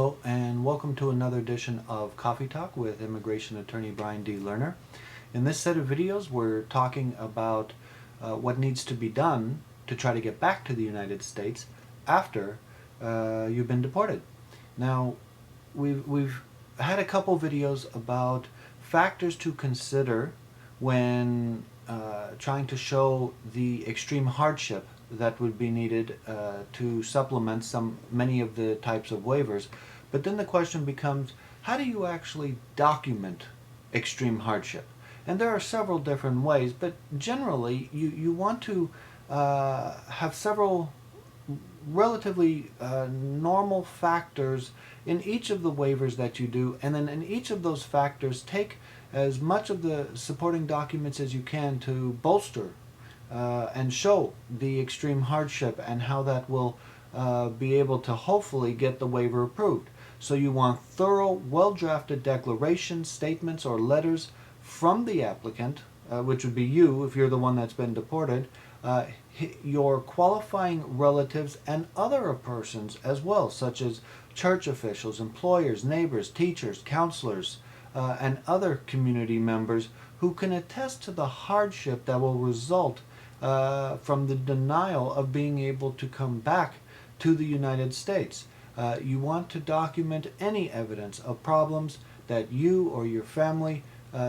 Hello and welcome to another edition of Coffee Talk with immigration attorney Brian D. Lerner. In this set of videos we're talking about what needs to be done to try to get back to the United States after you've been deported. Now we've had a couple videos about factors to consider when trying to show the extreme hardship that would be needed to supplement many of the types of waivers. But then the question becomes, how do you actually document extreme hardship? And there are several different ways, but generally you want to have several relatively normal factors in each of the waivers that you do, and then in each of those factors take as much of the supporting documents as you can to bolster and show the extreme hardship and how that will be able to hopefully get the waiver approved. So you want thorough, well-drafted declarations, statements, or letters from the applicant, which would be you if you're the one that's been deported, your qualifying relatives and other persons as well, such as church officials, employers, neighbors, teachers, counselors, and other community members who can attest to the hardship that will result from the denial of being able to come back to the United States. You want to document any evidence of problems that you or your family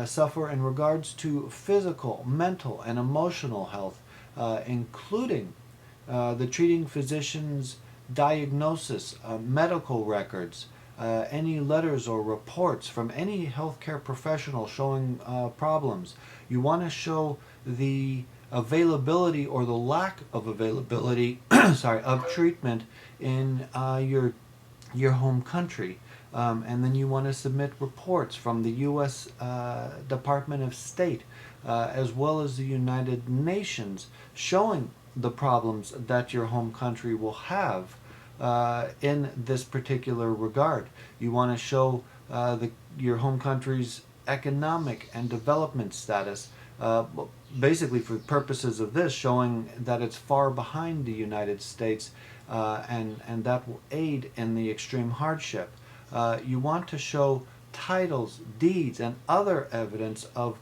suffer in regards to physical, mental, and emotional health, including the treating physician's diagnosis, medical records, any letters or reports from any healthcare professional showing problems. You want to show the availability or the lack of availability of treatment in your home country. And then you want to submit reports from the U.S. Department of State as well as the United Nations showing the problems that your home country will have in this particular regard. You want to show your home country's economic and development status, basically for purposes of this, showing that it's far behind the United States, and that will aid in the extreme hardship. You want to show titles, deeds, and other evidence of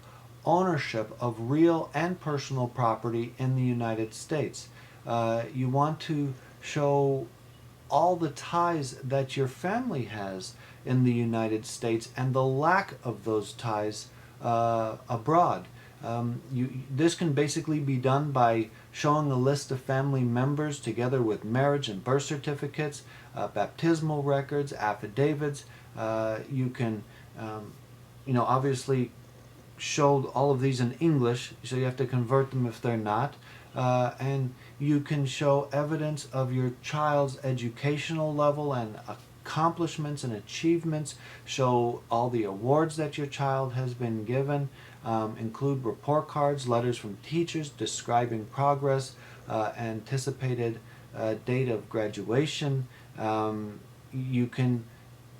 ownership of real and personal property in the United States. You want to show all the ties that your family has in the United States and the lack of those ties abroad. This can basically be done by showing a list of family members together with marriage and birth certificates, baptismal records, affidavits. You can, obviously show all of these in English, so you have to convert them if they're not. And you can show evidence of your child's educational level and accomplishments and achievements, show all the awards that your child has been given, include report cards, letters from teachers describing progress, anticipated date of graduation. You can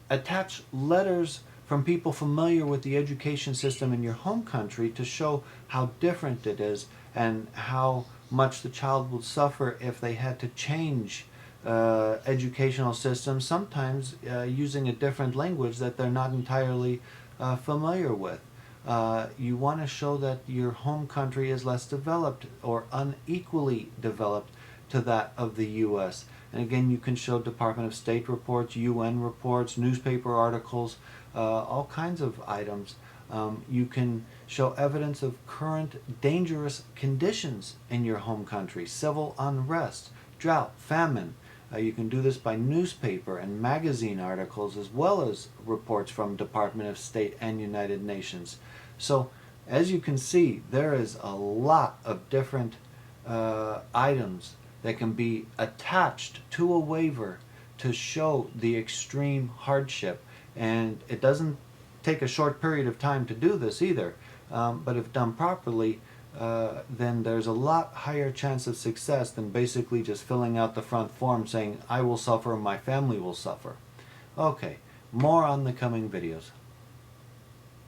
attach letters from people familiar with the education system in your home country to show how different it is and how much the child will suffer if they had to change educational systems, sometimes using a different language that they're not entirely familiar with. You want to show that your home country is less developed or unequally developed to that of the U.S. And again, you can show Department of State reports, UN reports, newspaper articles, all kinds of items. You can show evidence of current dangerous conditions in your home country, civil unrest, drought, famine. You can do this by newspaper and magazine articles as well as reports from Department of State and United Nations. So as you can see, there is a lot of different items that can be attached to a waiver to show the extreme hardship. And it doesn't take a short period of time to do this either, but if done properly, then there's a lot higher chance of success than basically just filling out the front form saying, I will suffer, my family will suffer. Okay, more on the coming videos.